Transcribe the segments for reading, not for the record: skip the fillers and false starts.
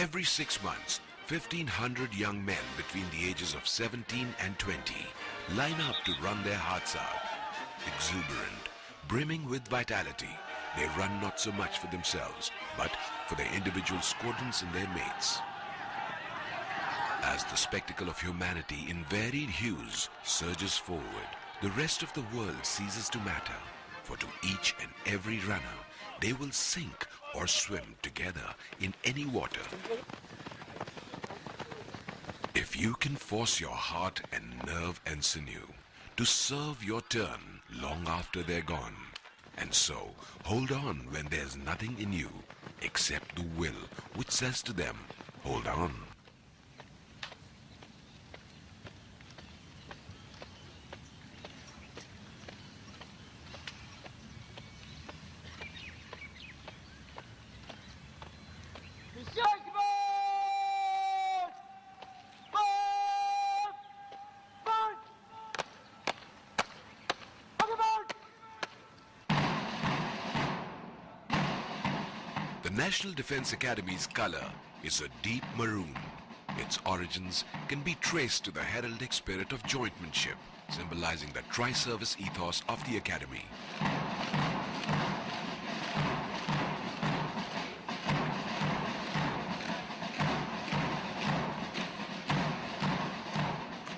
Every 6 months, 1,500 young men between the ages of 17 and 20 line up to run their hearts out. Exuberant, brimming with vitality, they run not so much for themselves, but for their individual squadrons and their mates. As the spectacle of humanity in varied hues surges forward, the rest of the world ceases to matter, for to each and every runner, they will sink or swim together in any water. If you can force your heart and nerve and sinew to serve your turn long after they're gone, and so hold on when there's nothing in you except the will which says to them, hold on. The National Defense Academy's color is a deep maroon. Its origins can be traced to the heraldic spirit of jointmanship, symbolizing the tri-service ethos of the Academy.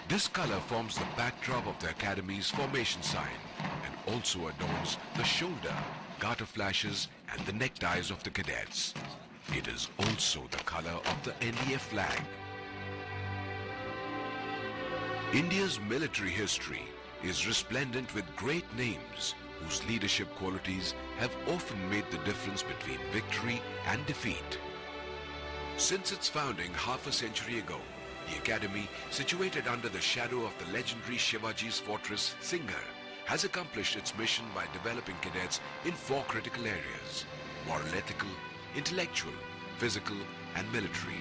This color forms the backdrop of the Academy's formation sign and also adorns the shoulder, garter flashes and the neckties of the cadets. It is also the color of the NDA flag. India's military history is resplendent with great names whose leadership qualities have often made the difference between victory and defeat. Since its founding half a century ago, the Academy, situated under the shadow of the legendary Shivaji's fortress, Singhar, has accomplished its mission by developing cadets in 4 critical areas: moral ethical, intellectual, physical and military.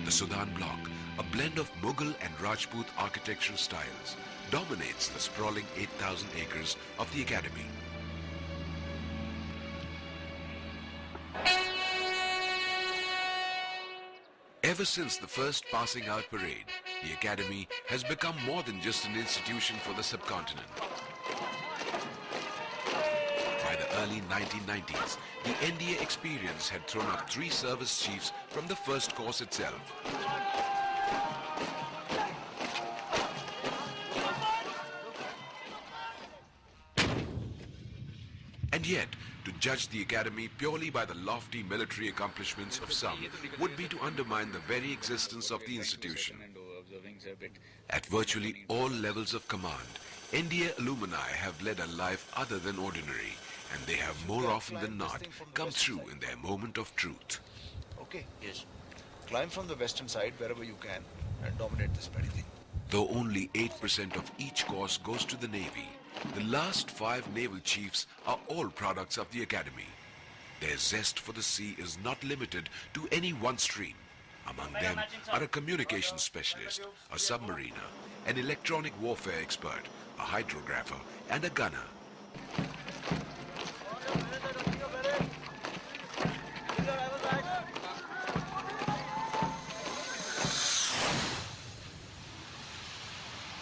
The Sudan block, a blend of Mughal and Rajput architectural styles, dominates the sprawling 8,000 acres of the Academy. Ever since the first passing out parade, the Academy has become more than just an institution for the subcontinent. By the early 1990s, the NDA experience had thrown up 3 service chiefs from the first course itself. And yet, to judge the Academy purely by the lofty military accomplishments of some would be to undermine the very existence of the institution. At virtually all levels of command, NDA alumni have led a life other than ordinary, and they have more often than not come through in their moment of truth. Okay, yes. Climb from the western side wherever you can and dominate this bloody thing. Though only 8% of each course goes to the Navy, the last 5 naval chiefs are all products of the Academy. Their zest for the sea is not limited to any one stream. Among them are a communications specialist, a submariner, an electronic warfare expert, a hydrographer, and a gunner.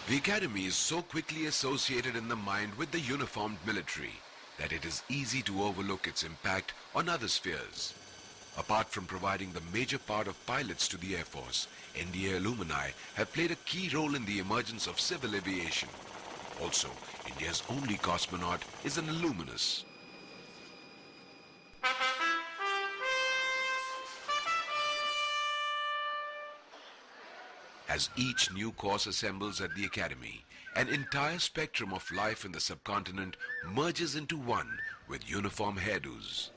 The Academy is so quickly associated in the mind with the uniformed military that it is easy to overlook its impact on other spheres. Apart from providing the major part of pilots to the Airforce, NDA alumni have played a key role in the emergence of civil aviation. Also, India's only cosmonaut is an alumnus. As each new course assembles at the Academy, an entire spectrum of life in the subcontinent merges into one with uniform hairdos.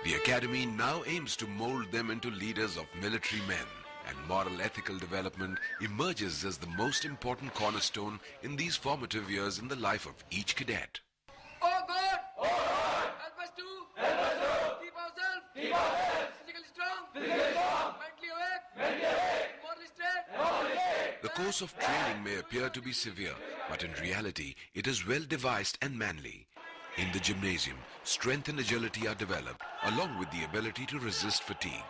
The Academy now aims to mold them into leaders of military men, and moral ethical development emerges as the most important cornerstone in these formative years in the life of each cadet. Oh God! Oh God! Help us to keep ourselves physically strong, mentally awake, morally straight. The course of training may appear to be severe, but in reality, it is well devised and manly. In the gymnasium, strength and agility are developed, along with the ability to resist fatigue.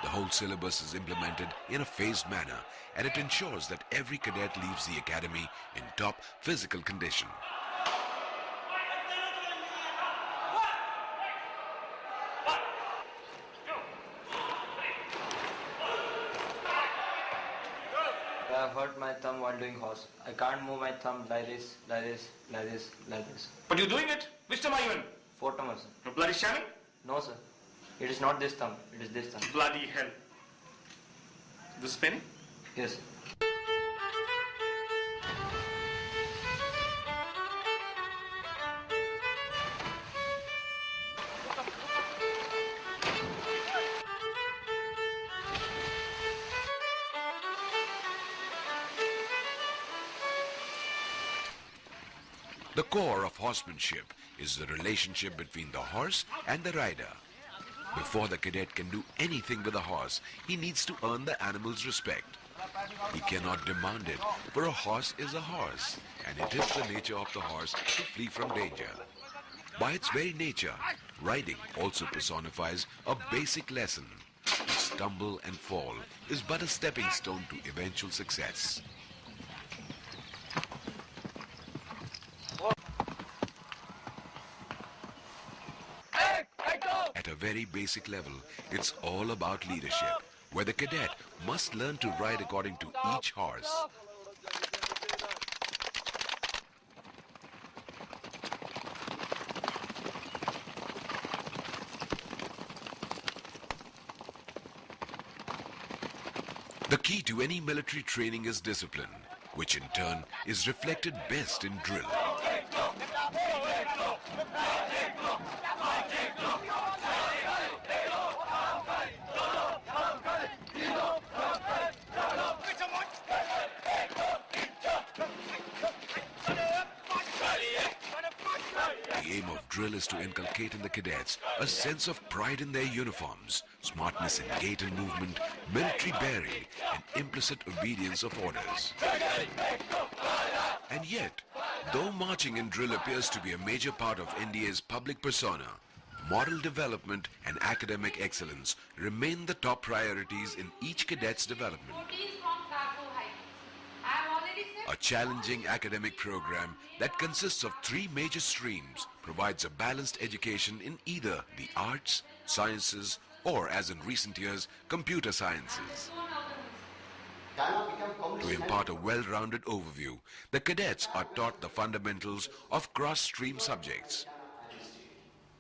The whole syllabus is implemented in a phased manner, and it ensures that every cadet leaves the academy in top physical condition. I have hurt my thumb while doing horse. I can't move my thumb like this, like this, like this, like this. But you're doing it? Which thumb are you in? 4 thumbs, sir. No bloody shamming? No, sir. It is not this thumb. It is this thumb. Bloody hell. This is paining? Yes. The core of horsemanship is the relationship between the horse and the rider. Before the cadet can do anything with a horse, he needs to earn the animal's respect. He cannot demand it, for a horse is a horse, and it is the nature of the horse to flee from danger. By its very nature, riding also personifies a basic lesson. To stumble and fall is but a stepping stone to eventual success. At a very basic level, it's all about leadership, where the cadet must learn to ride according to each horse. The key to any military training is discipline, which in turn is reflected best in drill. The aim of drill is to inculcate in the cadets a sense of pride in their uniforms, smartness in gait and movement, military bearing, and implicit obedience of orders. And yet, though marching in drill appears to be a major part of NDA's public persona, moral development and academic excellence remain the top priorities in each cadet's development. A challenging academic program that consists of 3 major streams provides a balanced education in either the arts, sciences, or, as in recent years, computer sciences. To impart a well-rounded overview, the cadets are taught the fundamentals of cross-stream subjects.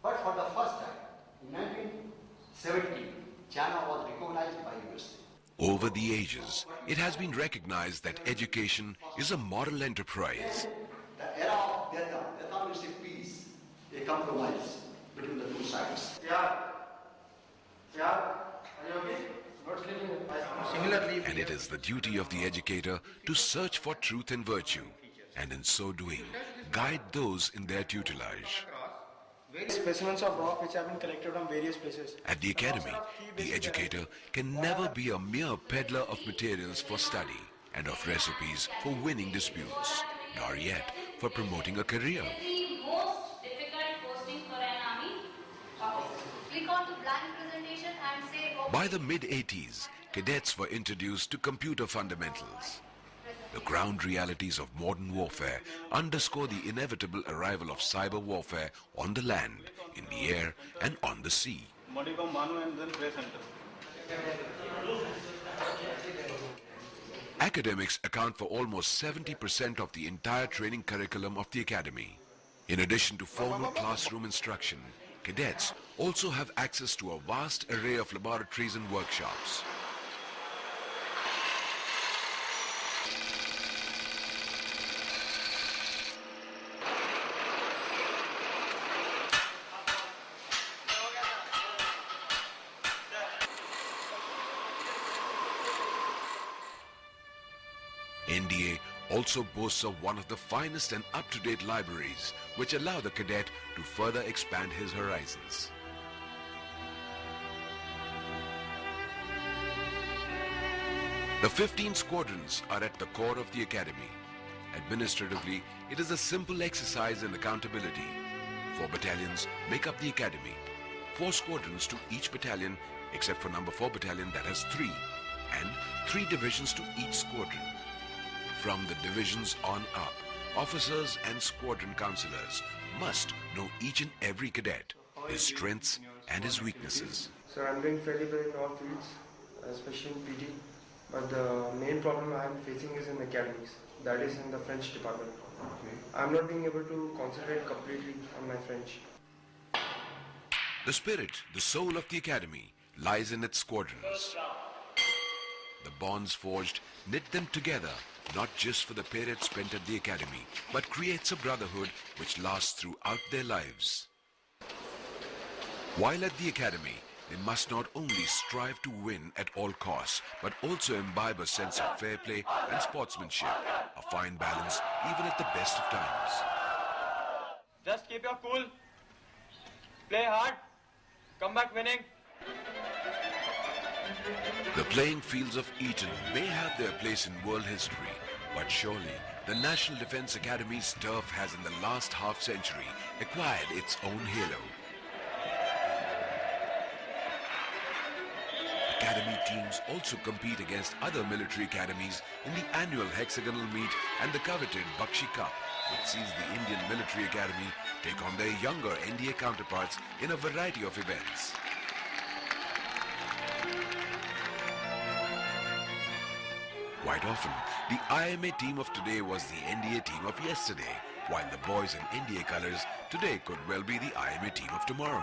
But for the first time, in 1970, China was recognized by USA. Over the ages, it has been recognized that education is a moral enterprise. The era of Deta means a peace, a compromise between the two sides. And it is the duty of the educator to search for truth and virtue, and in so doing, guide those in their tutelage. Specimens of rock which have been collected from various places. At the academy, the educator can never be a mere peddler of materials for study and of recipes for winning disputes, nor yet for promoting a career. The most difficult posting for an army officer. Click on the blank presentation and say okay. By the mid-80s, cadets were introduced to computer fundamentals. The ground realities of modern warfare underscore the inevitable arrival of cyber warfare on the land, in the air, and on the sea. Academics account for almost 70% of the entire training curriculum of the academy. In addition to formal classroom instruction, cadets also have access to a vast array of laboratories and workshops. NDA also boasts of one of the finest and up-to-date libraries, which allow the cadet to further expand his horizons. The 15 squadrons are at the core of the academy. Administratively, it is a simple exercise in accountability. 4 battalions make up the academy. 4 squadrons to each battalion except for number 4 battalion that has 3, and 3 divisions to each squadron. From the divisions on up, officers and squadron counselors must know each and every cadet, his strengths and his weaknesses. So I'm doing fairly well in all fields, especially in PT. But the main problem I'm facing is in academies, that is in the French department. I'm not being able to concentrate completely on my French. The spirit, the soul of the academy lies in its squadrons. The bonds forged knit them together, not just for the period spent at the academy, but creates a brotherhood which lasts throughout their lives. While at the academy, they must not only strive to win at all costs, but also imbibe a sense of fair play and sportsmanship, a fine balance even at the best of times. Just keep your cool, play hard, come back winning. The playing fields of Eton may have their place in world history, but surely the National Defense Academy's turf has in the last half-century acquired its own halo. Academy teams also compete against other military academies in the annual hexagonal meet and the coveted Bakshi Cup, which sees the Indian Military Academy take on their younger NDA counterparts in a variety of events. Quite often, the IMA team of today was the NDA team of yesterday, while the boys in NDA colours today could well be the IMA team of tomorrow.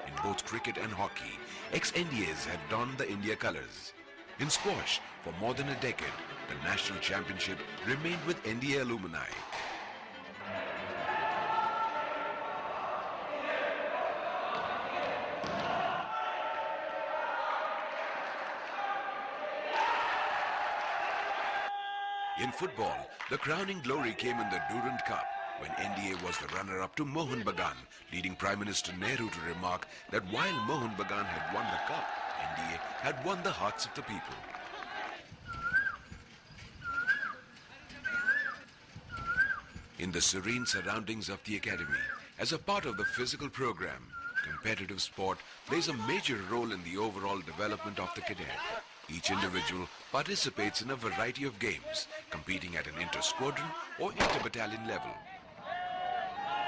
In both cricket and hockey, ex-NDAs have donned the India colours. In squash, for more than a decade, the national championship remained with NDA alumni. In football, the crowning glory came in the Durand Cup, when NDA was the runner-up to Mohan Bagan, leading Prime Minister Nehru to remark that while Mohan Bagan had won the cup, NDA had won the hearts of the people. In the serene surroundings of the academy, as a part of the physical program, competitive sport plays a major role in the overall development of the cadet. Each individual participates in a variety of games, competing at an inter-squadron or inter-battalion level.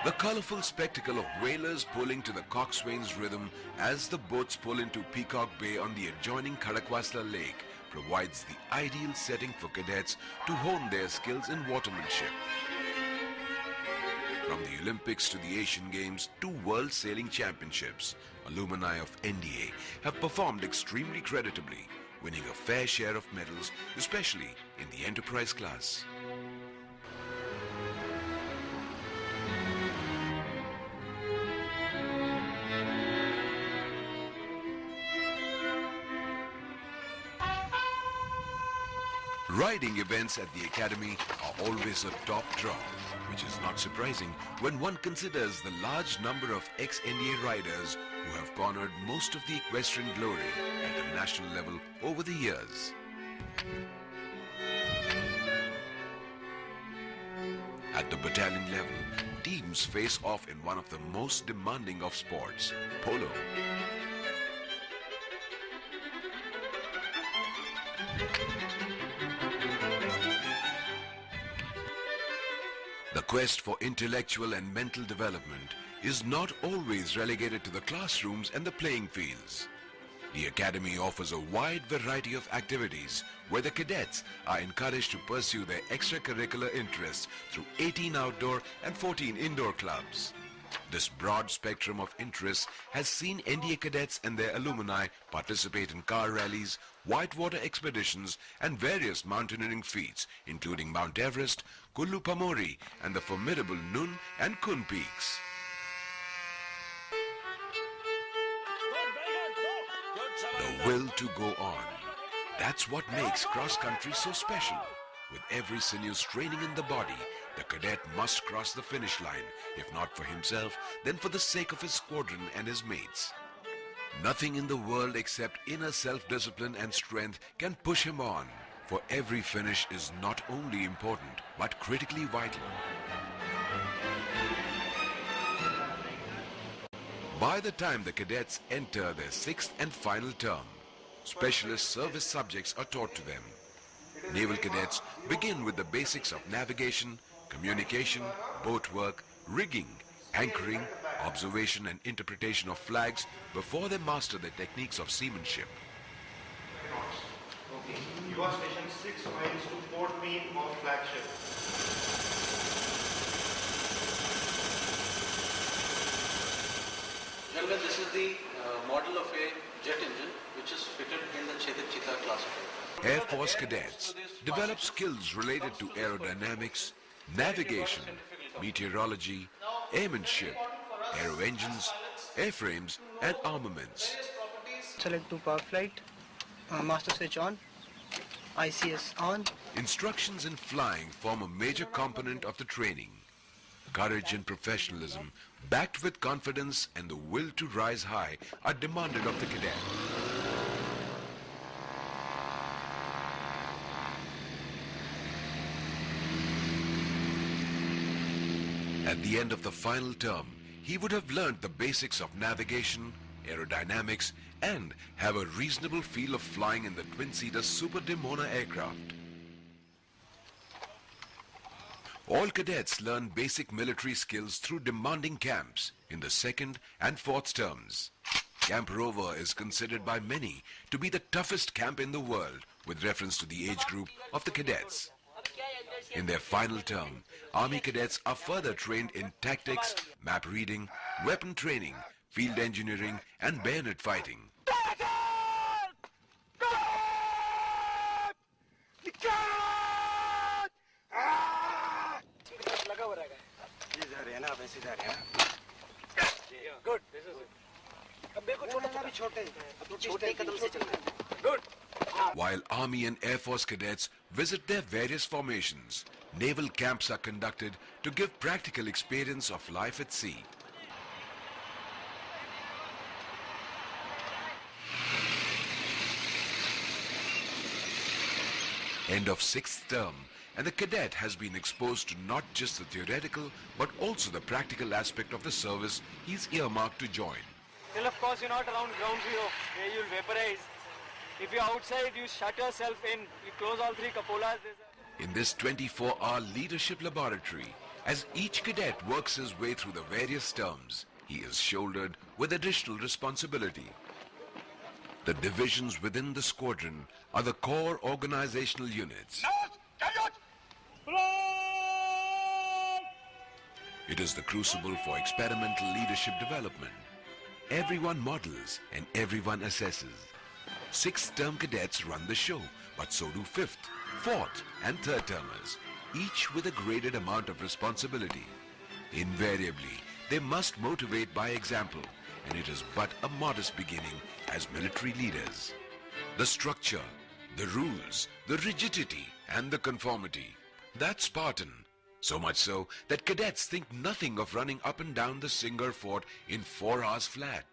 The colorful spectacle of whalers pulling to the coxswain's rhythm as the boats pull into Peacock Bay on the adjoining Khadakwasla Lake provides the ideal setting for cadets to hone their skills in watermanship. From the Olympics to the Asian Games to World Sailing Championships, alumni of NDA have performed extremely creditably, winning a fair share of medals, especially in the enterprise class. Riding events at the academy are always a top draw, which is not surprising when one considers the large number of ex-NDA riders who have garnered most of the equestrian glory at the national level over the years. At the battalion level, teams face off in one of the most demanding of sports, polo. The quest for intellectual and mental development is not always relegated to the classrooms and the playing fields. The academy offers a wide variety of activities where the cadets are encouraged to pursue their extracurricular interests through 18 outdoor and 14 indoor clubs. This broad spectrum of interests has seen NDA cadets and their alumni participate in car rallies, whitewater expeditions and various mountaineering feats, including Mount Everest, Kullu Pamori and the formidable Nun and Kun peaks. The will to go on. That's what makes cross-country so special. With every sinews training in the body, the cadet must cross the finish line, if not for himself, then for the sake of his squadron and his mates. Nothing in the world except inner self-discipline and strength can push him on, for every finish is not only important, but critically vital. By the time the cadets enter their 6th and final term, specialist service subjects are taught to them. Naval cadets begin with the basics of navigation, communication, boat work, rigging, anchoring, observation and interpretation of flags before they master the techniques of seamanship. You are stationed 6 miles to port main of flagship. Gentlemen, this is the model of a jet engine which is fitted in the Cheetah class. Air Force cadets develop skills related to aerodynamics, navigation, meteorology, airmanship, aero engines, airframes and armaments. Select to power flight, master switch on, ICS on. Instructions in flying form a major component of the training. Courage and professionalism, backed with confidence and the will to rise high, are demanded of the cadet. At the end of the final term, he would have learned the basics of navigation, aerodynamics, and have a reasonable feel of flying in the twin-seater Super Demona aircraft. All cadets learn basic military skills through demanding camps in the 2nd and 4th terms. Camp Rover is considered by many to be the toughest camp in the world with reference to the age group of the cadets. In their final term, Army cadets are further trained in tactics, map reading, weapon training, field engineering and bayonet fighting. Good. This is it. Good. While Army and Air Force cadets visit their various formations, naval camps are conducted to give practical experience of life at sea. End of 6th term, and the cadet has been exposed to not just the theoretical but also the practical aspect of the service he's earmarked to join. Till of course you're not around ground zero where you'll vaporize. If you're outside, you shut yourself in, you close all 3 cupolas. In this 24-hour leadership laboratory, as each cadet works his way through the various terms, he is shouldered with additional responsibility. The divisions within the squadron are the core organizational units. It is the crucible for experimental leadership development. Everyone models and everyone assesses. 6th term cadets run the show, but so do 5th, 4th and 3rd termers, each with a graded amount of responsibility. Invariably, they must motivate by example, and it is but a modest beginning as military leaders. The structure, the rules, the rigidity and the conformity, that's Spartan. So much so that cadets think nothing of running up and down the Singer Fort in 4 hours flat.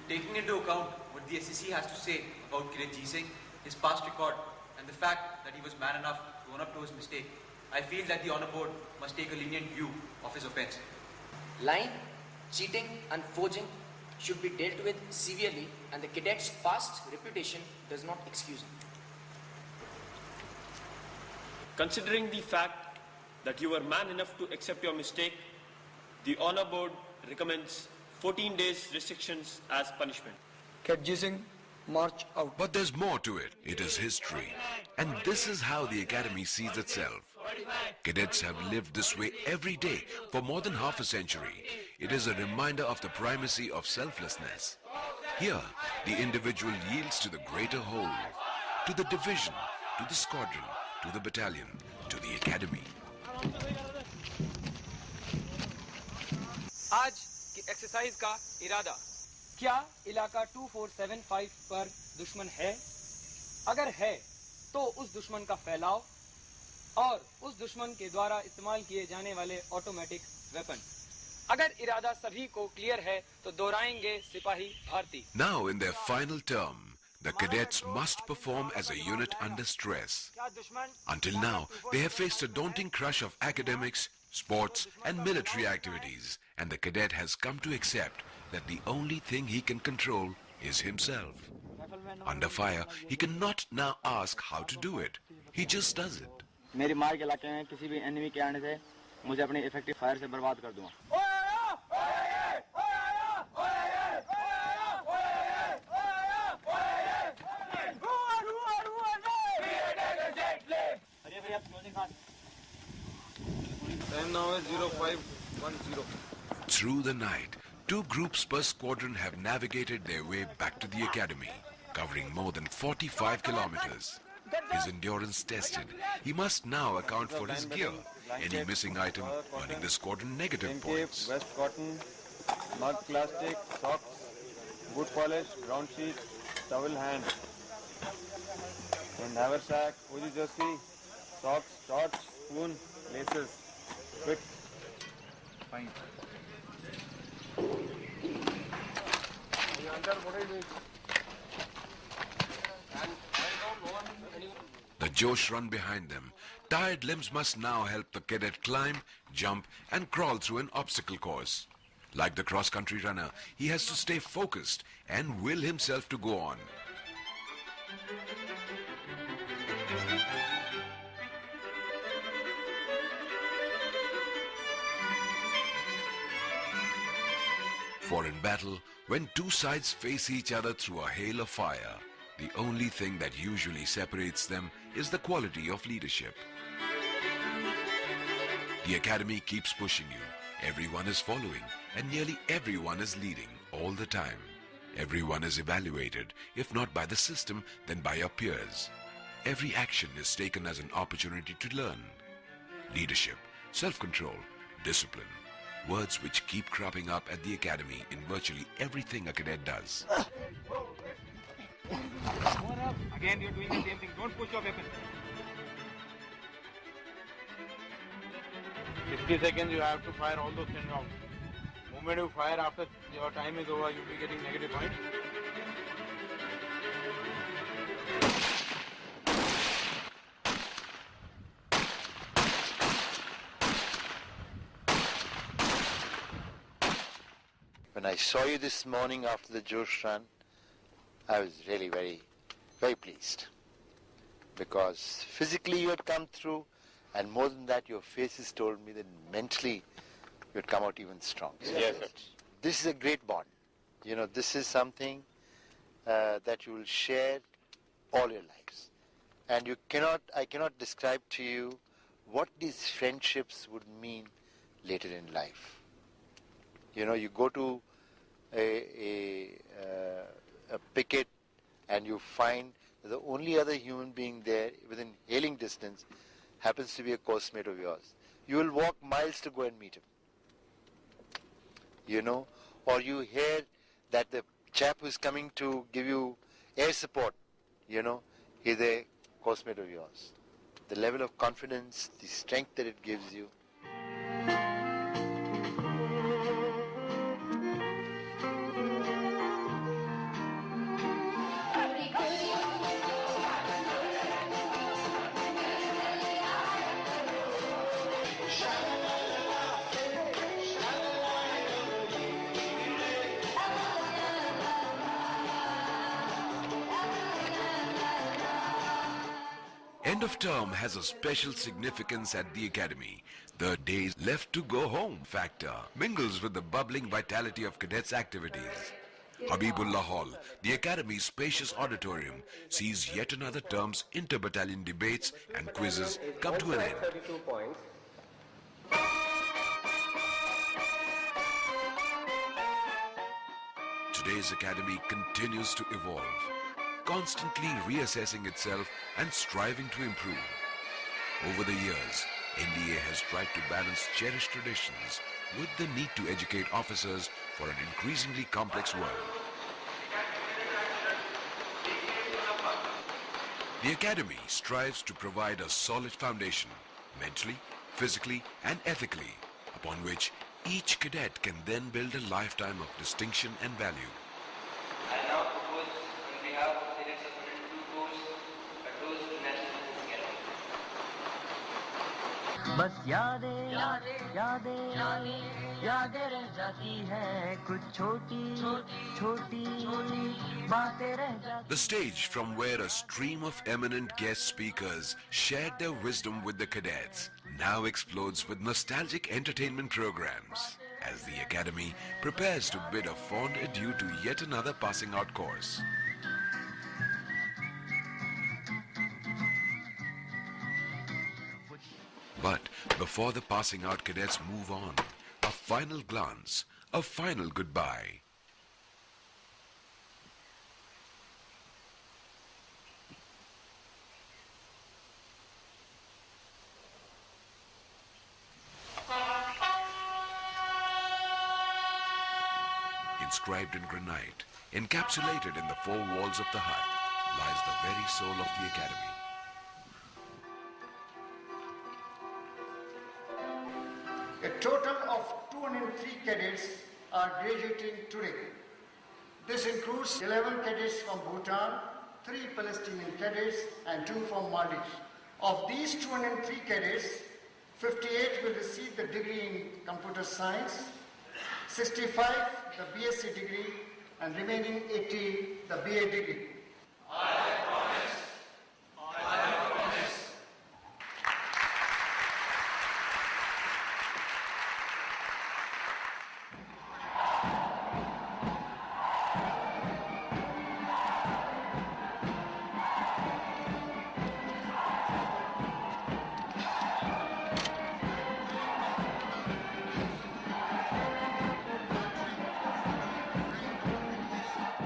Taking into account what the SEC has to say about Cadet G Singh, his past record, and the fact that he was man enough to own up to his mistake, I feel that the Honour Board must take a lenient view of his offence. Lying, cheating and forging should be dealt with severely, and the cadet's past reputation does not excuse him. Considering the fact that you were man enough to accept your mistake, the Honour Board recommends 14 days restrictions as punishment. Cadet Singh, march out. But there's more to it. It is history. And this is how the academy sees itself. Cadets have lived this way every day for more than half a century. It is a reminder of the primacy of selflessness. Here, the individual yields to the greater whole, to the division, to the squadron, to the battalion, to the academy. आज की exercise का इरादा, क्या इलाका 2475 पर दुश्मन है? अगर है तो उस दुश्मन का फैलाव और उस दुश्मन के द्वारा इस्तेमाल किए जाने वाले ऑटोमेटिक वेपन. अगर इरादा सभी को क्लियर है तो दोहराएंगे सिपाही Bharti. Now in their final term, the cadets must perform as a unit under stress. Until now, they have faced a daunting crush of academics, sports and military activities, and the cadet has come to accept that the only thing he can control is himself. Under fire, he cannot now ask how to do it. He just does it. मेरी मार के इलाके में किसी भी enemy के आने से मुझे अपने इफेक्टिव फायर से बर्बाद कर दूंगा। Time now is 0510. Through the night, 2 groups per squadron have navigated their way back to the academy, covering more than 45 kilometers. His endurance tested, he must now account for his gear. Any missing item earning the squadron negative points. Vest cotton, mud plastic, socks, boot polish, ground sheet, towel hand, and haversack, Uzi jersey, socks, torch, spoon, laces. Quick. Fine. The Josh run behind them. Tired limbs must now help the cadet climb, jump and crawl through an obstacle course. Like the cross-country runner, he has to stay focused and will himself to go on. For in battle, when 2 sides face each other through a hail of fire, the only thing that usually separates them is the quality of leadership. The academy keeps pushing you. Everyone is following and nearly everyone is leading all the time. Everyone is evaluated, if not by the system, then by your peers. Every action is taken as an opportunity to learn. Leadership, self-control, discipline. Words which keep cropping up at the academy in virtually everything a cadet does. Again, you're doing the same thing. Don't push your weapon. 60 seconds, you have to fire all those 10 rounds. Moment you fire after your time is over, you'll be getting negative points. When I saw you this morning after the Josh run, I was really very, very pleased. Because physically you had come through, and more than that, your faces told me that mentally you had come out even stronger. Yes, sir. This is a great bond. You know, this is something that you will share all your lives. And I cannot describe to you what these friendships would mean later in life. You know, you go to a picket and you find the only other human being there within hailing distance happens to be a course mate of yours. You will walk miles to go and meet him. You know, or you hear that the chap who's coming to give you air support, you know, he's a course mate of yours. The level of confidence, the strength that it gives you. End of term has a special significance at the academy. The days left to go home factor mingles with the bubbling vitality of cadets' activities. Habibullah Hall, the academy's spacious auditorium, sees yet another term's inter-battalion debates and quizzes come to an end. Today's academy continues to evolve, constantly reassessing itself and striving to improve. Over the years, NDA has tried to balance cherished traditions with the need to educate officers for an increasingly complex world. The academy strives to provide a solid foundation, mentally, physically and ethically, upon which each cadet can then build a lifetime of distinction and value. I now propose on behalf of the cadets of 102 Corps a toast to National Academy. बस यादें यादें यादें रह जाती है कुछ छोटी छोटी बातें रह जाती. The stage from where a stream of eminent guest speakers shared their wisdom with the cadets now explodes with nostalgic entertainment programs as the Academy prepares to bid a fond adieu to yet another passing out course. But before the passing out cadets move on, a final glance, a final goodbye. Inscribed in granite, encapsulated in the four walls of the hut, lies the very soul of the Academy. A total of 203 cadets are graduating today. This includes 11 cadets from Bhutan, 3 Palestinian cadets and 2 from Maldives. Of these 203 cadets, 58 will receive the degree in computer science, 65 the BSc degree and remaining 80 the BA degree. I promise. I promise.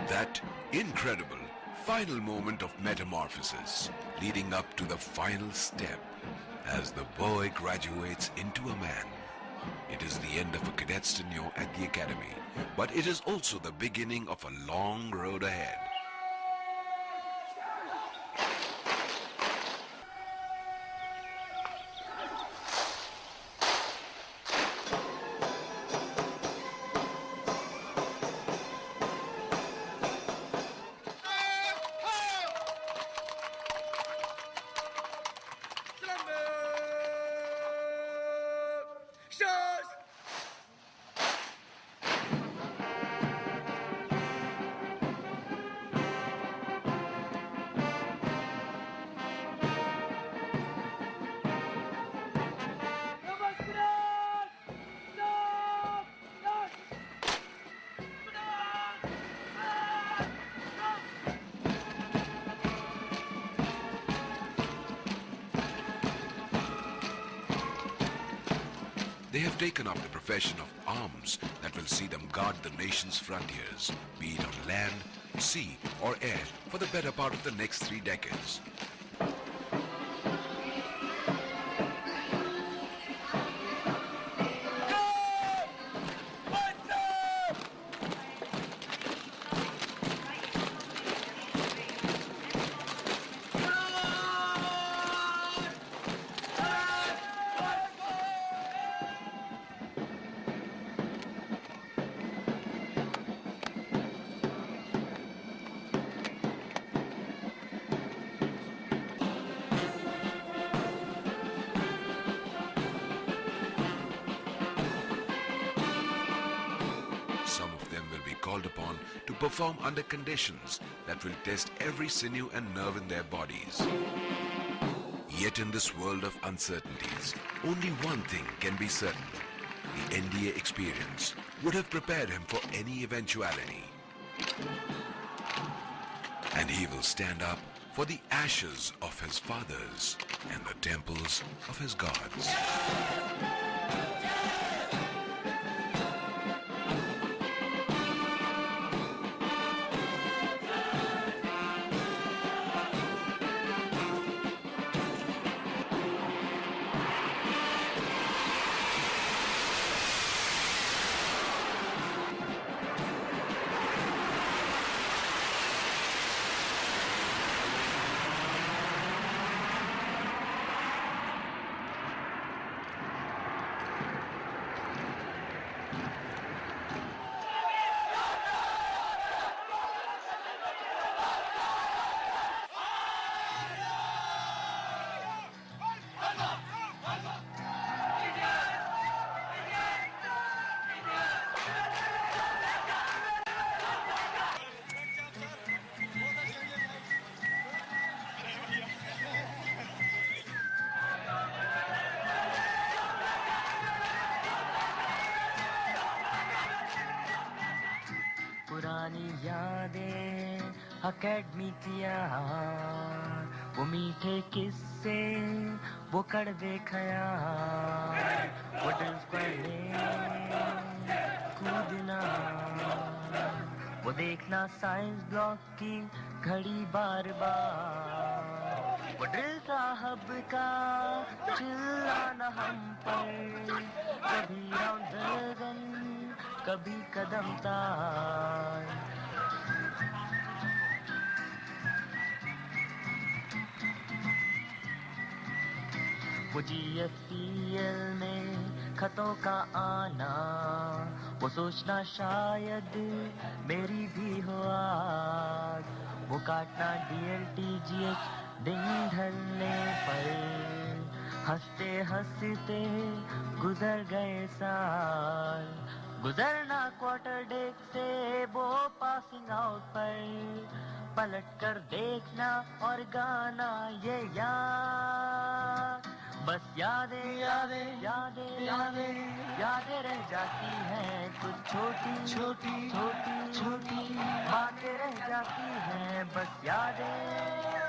That incredible final moment of metamorphosis leading up to the final step as the boy graduates into a man. It is the end of a cadet's tenure at the Academy, but it is also the beginning of a long road ahead. They have taken up the profession of arms that will see them guard the nation's frontiers, be it on land, sea or air, for the better part of the next 3 decades. Some of them will be called upon to perform under conditions that will test every sinew and nerve in their bodies. Yet in this world of uncertainties, only one thing can be certain. The NDA experience would have prepared him for any eventuality. And he will stand up for the ashes of his fathers and the temples of his gods. पुरानी यादें academy की यार, वो मीठे किस्से, वो कड़वे ख्याल, वो ड्रिल्स पढ़ने कूदना, वो देखना साइंस ब्लॉक की घड़ी बार बार, वो ड्रिल साहब का चिल्लाना हम पर, कभी राउंड गन, कभी कदम तार। वो GSPL में खतों का आना, वो सोचना शायद मेरी भी हो आज, वो काटना DLTGH दिन ढलने पर, हंसते हंसते गुजर गए साल, गुजरना क्वार्टर डेक से वो पासिंग आउट पर, पलट कर देखना और गाना ये याद, बस यादें यादें यादें यादें यादें रह जाती हैं, कुछ छोटी छोटी छोटी छोटी बातें रह जाती हैं, बस यादें।